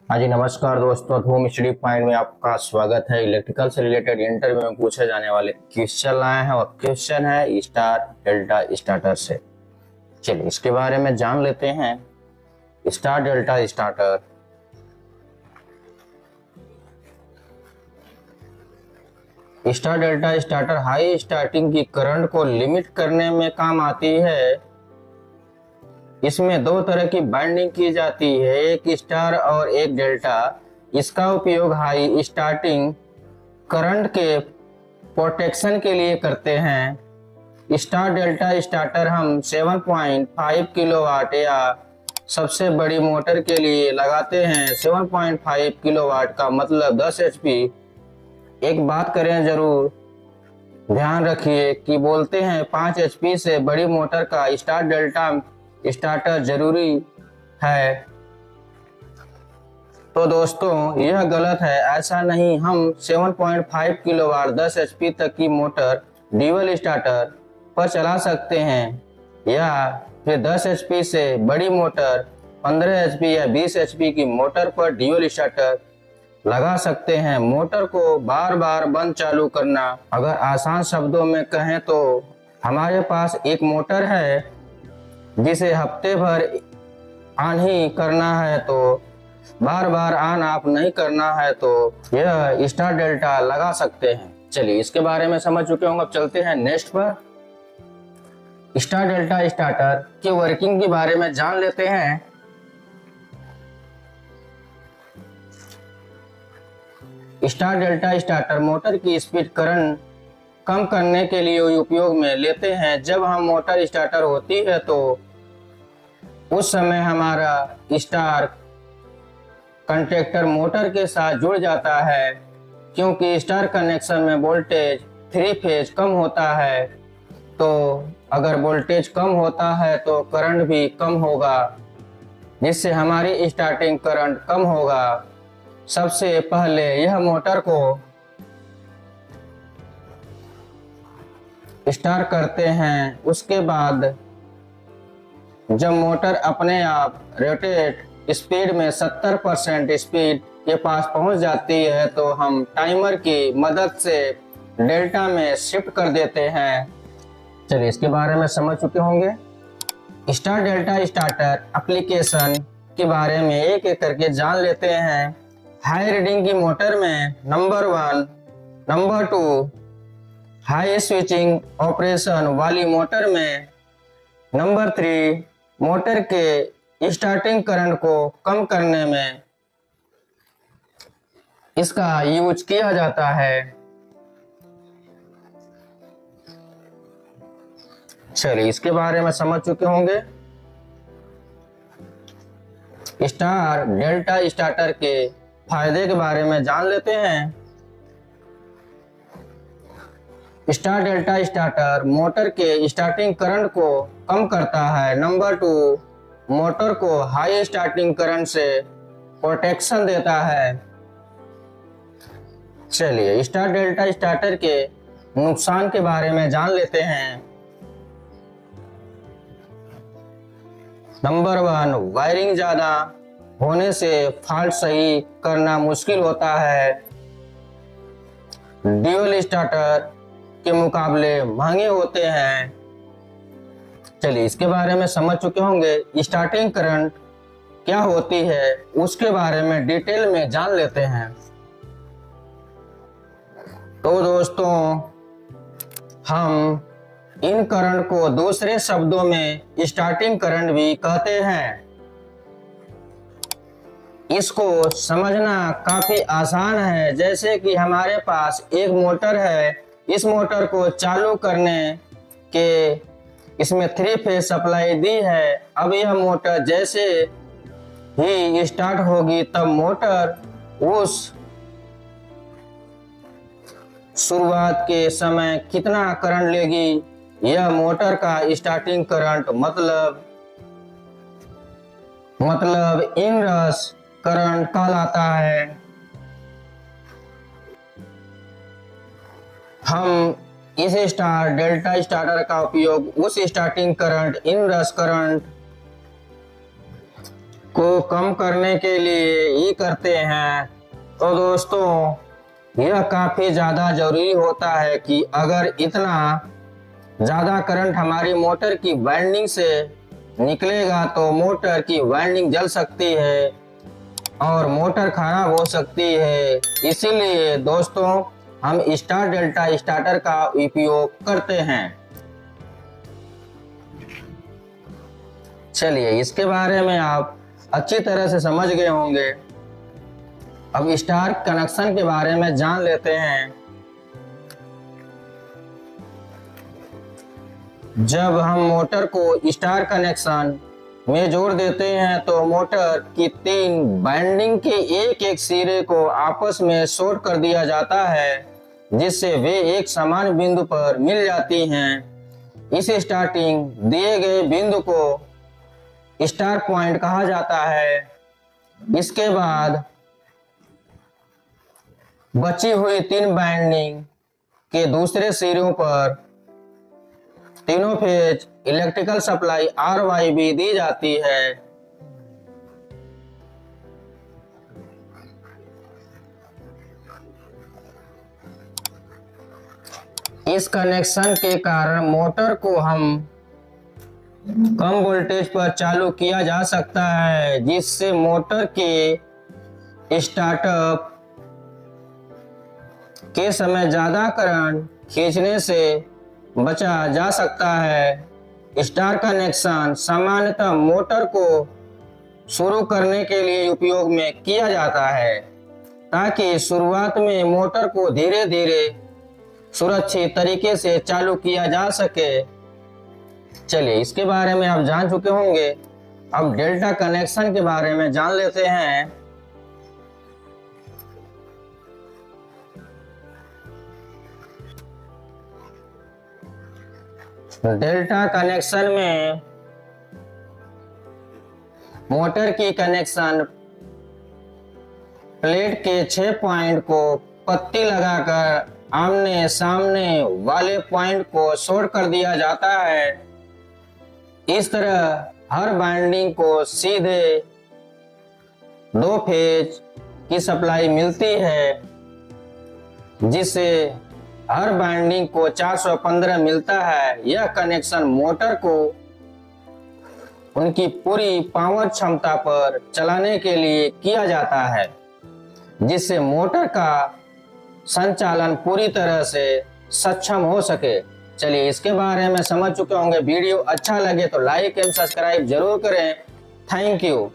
हाँ जी, नमस्कार दोस्तों। धूम स्टडी पॉइंट में आपका स्वागत है। इलेक्ट्रिकल से रिलेटेड इंटरव्यू में पूछे जाने वाले क्वेश्चन लाए हैं और क्वेश्चन है स्टार डेल्टा स्टार्टर से। चलिए इसके बारे में जान लेते हैं। Star delta starter high starting की करंट को लिमिट करने में काम आती है। इसमें दो तरह की बाइंडिंग की जाती है, एक स्टार और एक डेल्टा। इसका उपयोग हाई स्टार्टिंग करंट के प्रोटेक्शन के लिए करते हैं। स्टार डेल्टा स्टार्टर हम 7.5 किलोवाट या सबसे बड़ी मोटर के लिए लगाते हैं। 7.5 किलोवाट का मतलब 10 एचपी। एक बात करें जरूर ध्यान रखिए कि बोलते हैं 5 एचपी से बड़ी मोटर का स्टार डेल्टा स्टार्टर जरूरी है, तो दोस्तों यह गलत है। ऐसा नहीं, हम 7.5 किलोवाट 10 एचपी तक की मोटर ड्यूअल स्टार्टर पर चला सकते हैं, या फिर 10 एचपी से बड़ी मोटर 15 एचपी या 20 एचपी की मोटर पर ड्यूअल स्टार्टर लगा सकते हैं। मोटर को बार बार बंद चालू करना, अगर आसान शब्दों में कहें तो हमारे पास एक मोटर है जिसे हफ्ते भर ऑन ही करना है, तो बार बार ऑन ऑफ नहीं करना है, तो यह स्टार डेल्टा लगा सकते हैं। चलिए इसके बारे में समझ चुके होंगे, अब चलते हैं नेक्स्ट पर। स्टार डेल्टा स्टार्टर की वर्किंग के बारे में जान लेते हैं। स्टार डेल्टा स्टार्टर मोटर की स्पीड करंट कम करने के लिए उपयोग में लेते हैं। जब हम मोटर स्टार्टर होती है तो उस समय हमारा स्टार कंट्रैक्टर मोटर के साथ जुड़ जाता है, क्योंकि स्टार कनेक्शन में वोल्टेज 3 फेज कम होता है। तो अगर वोल्टेज कम होता है तो करंट भी कम होगा, जिससे हमारी स्टार्टिंग करंट कम होगा। सबसे पहले यह मोटर को स्टार्ट करते हैं, उसके बाद जब मोटर अपने आप रेटेड स्पीड में 70% स्पीड के पास पहुंच जाती है तो हम टाइमर की मदद से डेल्टा में शिफ्ट कर देते हैं। चलिए इसके बारे में समझ चुके होंगे। स्टार डेल्टा स्टार्टर एप्लीकेशन के बारे में एक एक करके जान लेते हैं। हाई रीडिंग की मोटर में number 1, number 2 high switching operation वाली मोटर में, नंबर 3 मोटर के स्टार्टिंग करंट को कम करने में इसका यूज किया जाता है। चलिए इसके बारे में समझ चुके होंगे। स्टार डेल्टा स्टार्टर के फायदे के बारे में जान लेते हैं। स्टार डेल्टा स्टार्टर मोटर के स्टार्टिंग करंट को कम करता है। नंबर 2 मोटर को हाई स्टार्टिंग करंट से प्रोटेक्शन देता है। चलिए स्टार डेल्टा स्टार्टर के नुकसान के बारे में जान लेते हैं। नंबर 1 वायरिंग ज्यादा होने से फॉल्ट सही करना मुश्किल होता है। ड्यूअल स्टार्टर के मुकाबले महंगे होते हैं। चलिए इसके बारे में समझ चुके होंगे। स्टार्टिंग करंट क्या होती है उसके बारे में डिटेल में जान लेते हैं। तो दोस्तों हम इन करंट को दूसरे शब्दों में स्टार्टिंग करंट भी कहते हैं। इसको समझना काफी आसान है। जैसे कि हमारे पास एक मोटर है, इस मोटर को चालू करने के इसमें 3 फेज सप्लाई दी है। अब यह मोटर जैसे ही स्टार्ट होगी तब मोटर उस शुरुआत के समय कितना करंट लेगी, यह मोटर का स्टार्टिंग करंट मतलब इनरश करंट कहलाता है। हम इस स्टार डेल्टा स्टार्टर का उपयोग उस स्टार्टिंग करंट इनरश करंट को कम करने के लिए ही करते हैं। तो दोस्तों यह काफ़ी ज़्यादा ज़रूरी होता है कि अगर इतना ज़्यादा करंट हमारी मोटर की वाइंडिंग से निकलेगा तो मोटर की वाइंडिंग जल सकती है और मोटर खराब हो सकती है। इसीलिए दोस्तों हम स्टार डेल्टा स्टार्टर का उपयोग करते हैं। चलिए इसके बारे में आप अच्छी तरह से समझ गए होंगे। अब स्टार कनेक्शन के बारे में जान लेते हैं। जब हम मोटर को स्टार कनेक्शन में जोड़ देते हैं तो मोटर की 3 वाइंडिंग के एक एक सिरे को आपस में शॉर्ट कर दिया जाता है, जिससे वे एक समान बिंदु पर मिल जाती हैं। इस स्टार्टिंग दिए गए बिंदु को स्टार पॉइंट कहा जाता है। इसके बाद बची हुई 3 वाइंडिंग के दूसरे सिरों पर तीनों फेज इलेक्ट्रिकल सप्लाई RYB दी जाती है। इस कनेक्शन के कारण मोटर को हम कम वोल्टेज पर चालू किया जा सकता है, जिससे मोटर के स्टार्टअप के समय ज़्यादा करंट खींचने से बचा जा सकता है। स्टार कनेक्शन सामान्यतः मोटर को शुरू करने के लिए उपयोग में किया जाता है, ताकि शुरुआत में मोटर को धीरे धीरे सुरक्षित तरीके से चालू किया जा सके। चलिए इसके बारे में आप जान चुके होंगे। अब डेल्टा कनेक्शन के बारे में जान लेते हैं। डेल्टा कनेक्शन में मोटर की कनेक्शन प्लेट के 6 पॉइंट को पत्ती लगाकर आमने सामने वाले पॉइंट को शॉर्ट कर दिया जाता है। इस तरह हर वाइंडिंग को सीधे 2 फेज की सप्लाई मिलती है, जिससे हर वाइंडिंग को 415 मिलता है। यह कनेक्शन मोटर को उनकी पूरी पावर क्षमता पर चलाने के लिए किया जाता है, जिससे मोटर का संचालन पूरी तरह से सक्षम हो सके। चलिए इसके बारे में समझ चुके होंगे। वीडियो अच्छा लगे तो लाइक एंड सब्सक्राइब जरूर करें। Thank you.